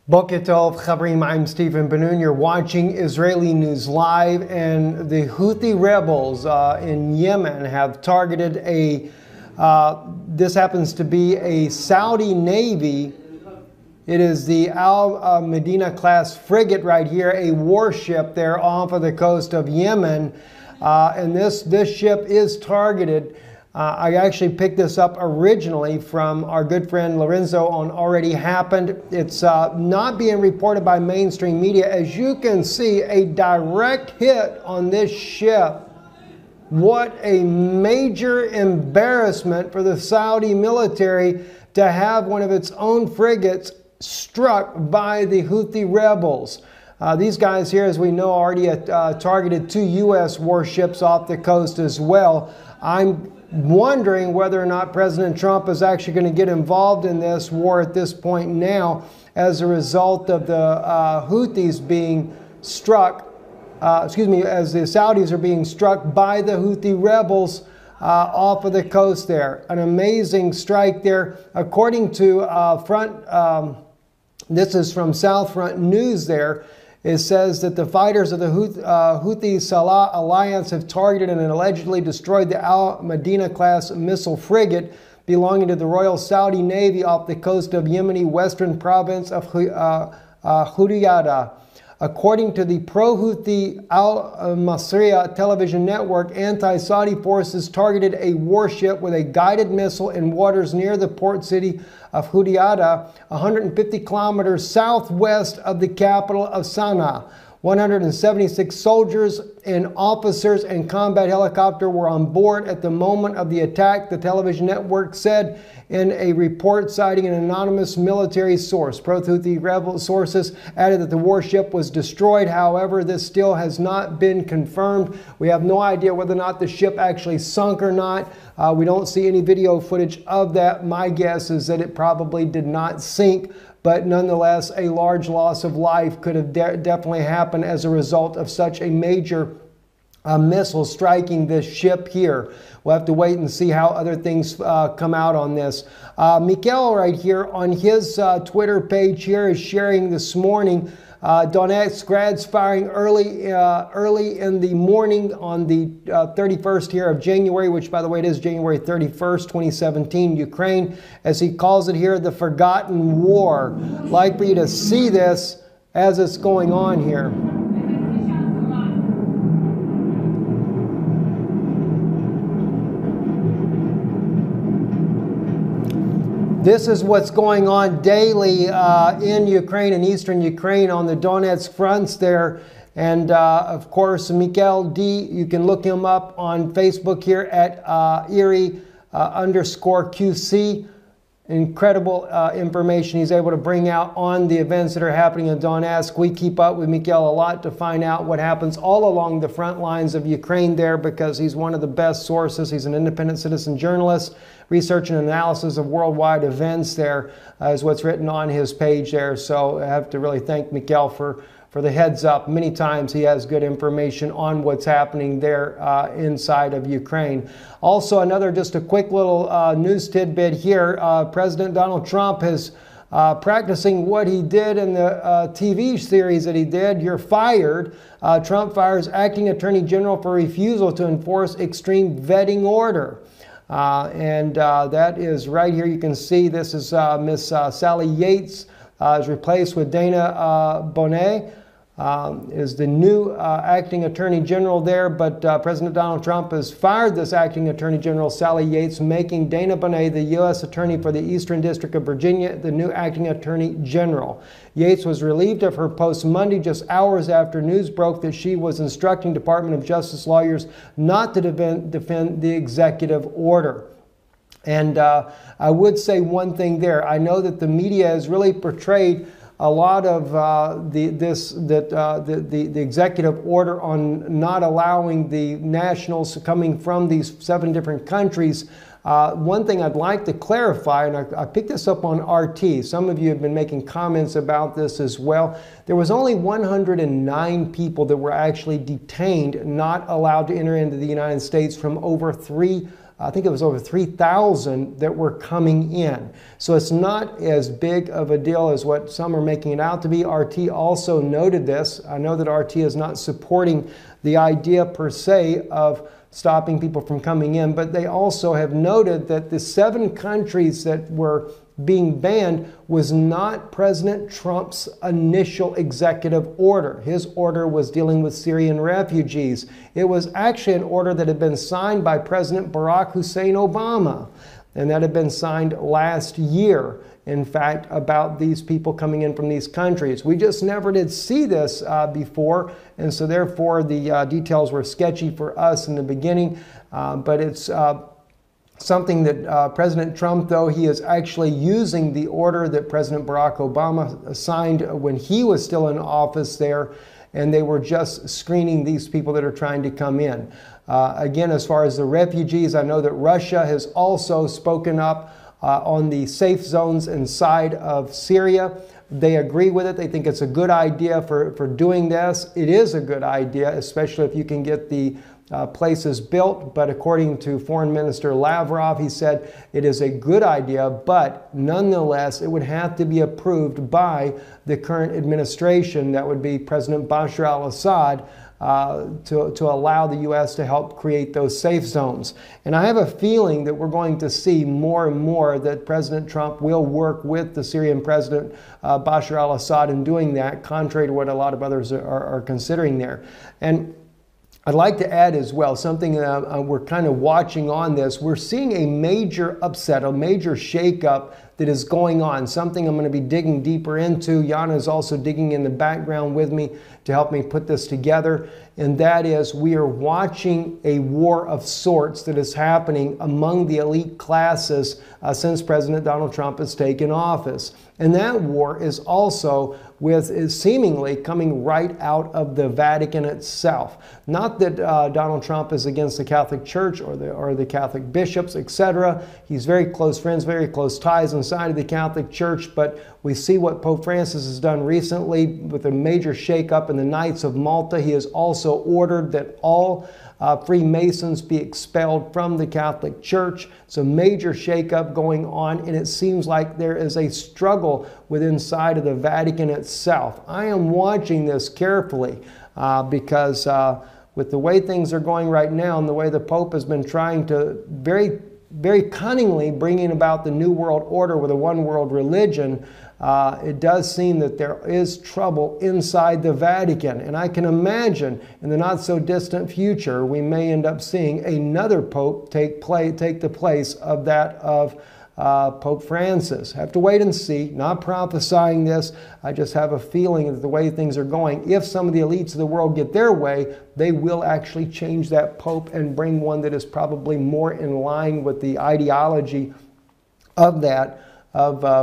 Boker Tov, Chabrim, I'm Stephen Benoon. You're watching Israeli News Live, and the Houthi rebels in Yemen have targeted this happens to be a Saudi Navy. It is the Al Medina class frigate right here, a warship there off of the coast of Yemen. And this ship is targeted. I actually picked this up originally from our good friend Lorenzo on Already Happened. It's not being reported by mainstream media. As you can see, a direct hit on this ship. What a major embarrassment for the Saudi military to have one of its own frigates struck by the Houthi rebels. These guys here, as we know, already targeted 2 U.S. warships off the coast as well. I'm wondering whether or not President Trump is actually going to get involved in this war at this point now as a result of the Houthis being struck, as the Saudis are being struck by the Houthi rebels off of the coast there. An amazing strike there. According to this is from South Front News there. It says that the fighters of the Houthi Salah Alliance have targeted and allegedly destroyed the Al Medina class missile frigate belonging to the Royal Saudi Navy off the coast of Yemeni western province of Houthis. According to the pro-Houthi Al Masriya television network, anti-Saudi forces targeted a warship with a guided missile in waters near the port city of Houthis, 150 kilometers southwest of the capital of Sana'a. 176 soldiers and officers and combat helicopter were on board at the moment of the attack, the television network said in a report citing an anonymous military source. Pro-Houthi rebel sources added that the warship was destroyed. However, this still has not been confirmed. We have no idea whether or not the ship actually sunk or not. We don't see any video footage of that. My guess is that it probably did not sink. But nonetheless, a large loss of life could have definitely happened as a result of such a major missile striking this ship here. We'll have to wait and see how other things come out on this. Mikael right here on his Twitter page here is sharing this morning Donetsk grads firing early in the morning on the 31st here of January, which by the way it is January 31st, 2017, Ukraine, as he calls it here, the forgotten war. I'd like for you to see this as it's going on here. This is what's going on daily in Ukraine and eastern Ukraine on the Donetsk fronts there. And of course, Mikael D, you can look him up on Facebook here at Erie_QC. Incredible information he's able to bring out on the events that are happening in Donetsk. We keep up with Mikael a lot to find out what happens all along the front lines of Ukraine there, because he's one of the best sources. He's an independent citizen journalist. Research and analysis of worldwide events there is what's written on his page there. So I have to really thank Mikael for the heads up. Many times he has good information on what's happening there inside of Ukraine. Also, just a quick little news tidbit here. President Donald Trump is practicing what he did in the TV series that he did, You're Fired. Trump fires acting attorney general for refusal to enforce extreme vetting order. That is right here. You can see this is Miss Sally Yates is replaced with Dana Bonet. Is the new acting attorney general there, but President Donald Trump has fired this acting attorney general, Sally Yates, making Dana Bonet, the U.S. attorney for the Eastern District of Virginia, the new acting attorney general. Yates was relieved of her post Monday, just hours after news broke that she was instructing Department of Justice lawyers not to defend the executive order. And I would say one thing there. I know that the media has really portrayed a lot of the executive order on not allowing the nationals coming from these 7 different countries. One thing I'd like to clarify, and I picked this up on RT. Some of you have been making comments about this as well. There was only 109 people that were actually detained, not allowed to enter into the United States from over 3 I think it was over 3,000 that were coming in. So it's not as big of a deal as what some are making it out to be. RT also noted this. I know that RT is not supporting the idea per se of stopping people from coming in, but they also have noted that the 7 countries that were being banned was not President Trump's initial executive order. His order was dealing with Syrian refugees. It was actually an order that had been signed by President Barack Hussein Obama, and that had been signed last year, in fact, about these people coming in from these countries. We just never did see this before, and so therefore the details were sketchy for us in the beginning, but it's something that President Trump, though, he is actually using the order that President Barack Obama signed when he was still in office there, and they were just screening these people that are trying to come in. Again, as far as the refugees, I know that Russia has also spoken up on the safe zones inside of Syria. They agree with it. They think it's a good idea for doing this. It is a good idea, especially if you can get the places built, but according to Foreign Minister Lavrov, he said it is a good idea, but nonetheless, it would have to be approved by the current administration. That would be President Bashar al-Assad, to allow the U.S. to help create those safe zones. And I have a feeling that we're going to see more and more that President Trump will work with the Syrian President Bashar al-Assad in doing that, contrary to what a lot of others are considering there. And I'd like to add as well something we're kind of watching on this. We're seeing a major upset, a major shakeup that is going on, something I'm going to be digging deeper into. Yana is also digging in the background with me to help me put this together, and that is we are watching a war of sorts that is happening among the elite classes since President Donald Trump has taken office. And that war is also is seemingly coming right out of the Vatican itself. Not that Donald Trump is against the Catholic Church or the Catholic bishops, etc. He's very close friends, very close ties inside of the Catholic Church, but we see what Pope Francis has done recently with a major shakeup in the Knights of Malta. He has also ordered that all Freemasons be expelled from the Catholic Church. It's a major shakeup going on, and it seems like there is a struggle within inside of the Vatican itself. I am watching this carefully because with the way things are going right now and the way the Pope has been trying to very cunningly bringing about the New World Order with a one world religion, it does seem that there is trouble inside the Vatican. And I can imagine in the not so distant future, we may end up seeing another Pope take the place of that of Pope Francis. Have to wait and see. Not prophesying this. I just have a feeling that the way things are going, if some of the elites of the world get their way, they will actually change that Pope and bring one that is probably more in line with the ideology of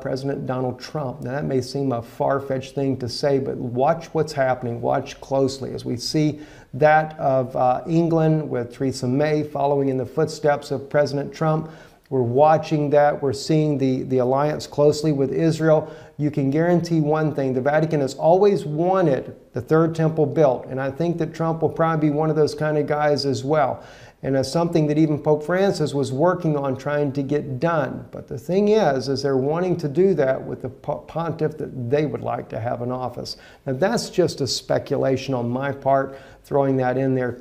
President Donald Trump. Now, that may seem a far-fetched thing to say, but watch what's happening. Watch closely as we see that of England with Theresa May following in the footsteps of President Trump. We're watching that. We're seeing the alliance closely with Israel. You can guarantee one thing. The Vatican has always wanted the third temple built, and I think that Trump will probably be one of those kind of guys as well. And it's something that even Pope Francis was working on trying to get done. But the thing is they're wanting to do that with the pontiff that they would like to have in office. Now, that's just a speculation on my part, throwing that in there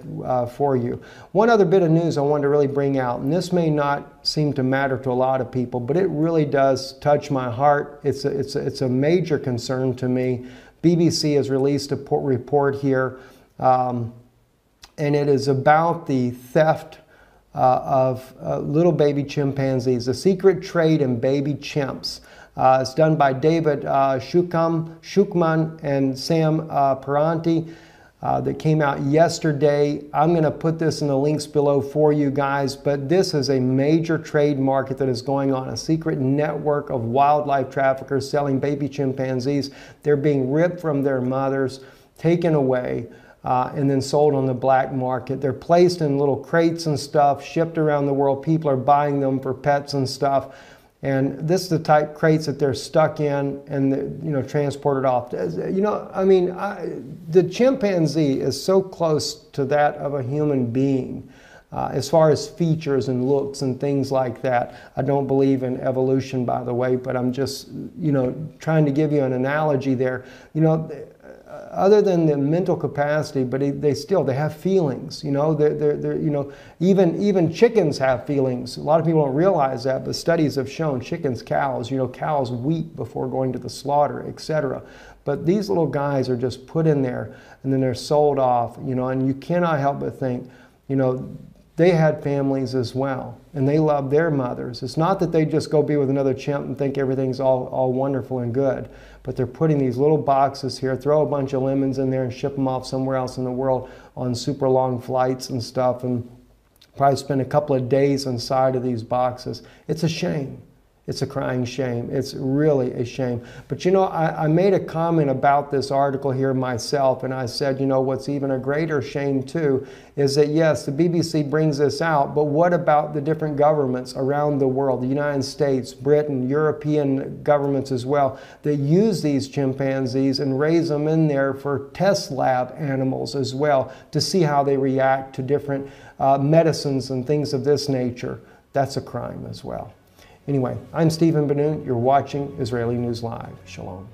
for you. One other bit of news I wanted to really bring out, and this may not seem to matter to a lot of people, but it really does touch my heart. It's a major concern to me. BBC has released a report here, and it is about the theft of little baby chimpanzees, the secret trade in baby chimps. It's done by David Shukman and Sam Paranti. That came out yesterday. I'm going to put this in the links below for you guys, but this is a major trade market that is going on, a secret network of wildlife traffickers selling baby chimpanzees. They're being ripped from their mothers, taken away, and then sold on the black market. They're placed in little crates and stuff, shipped around the world. People are buying them for pets and stuff. And this is the type crates that they're stuck in and transported off. The chimpanzee is so close to that of a human being. As far as features and looks and things like that, I don't believe in evolution, by the way, but I'm just, trying to give you an analogy there. Other than the mental capacity, but they have feelings. Even chickens have feelings. A lot of people don't realize that, but studies have shown chickens, cows, cows weep before going to the slaughter, etc. But these little guys are just put in there and then they're sold off, and you cannot help but think, they had families as well, and they loved their mothers. It's not that they just go be with another chimp and think everything's all wonderful and good, but they're putting these little boxes here, throw a bunch of lemons in there and ship them off somewhere else in the world on super long flights and stuff, and probably spend a couple of days inside of these boxes. It's a shame. It's a crying shame. It's really a shame. But I made a comment about this article here myself, and I said, what's even a greater shame too is that yes, the BBC brings this out, but what about the different governments around the world, the United States, Britain, European governments as well, that use these chimpanzees and raise them in there for test lab animals as well to see how they react to different medicines and things of this nature? That's a crime as well. Anyway, I'm Stephen Benoon. You're watching Israeli News Live. Shalom.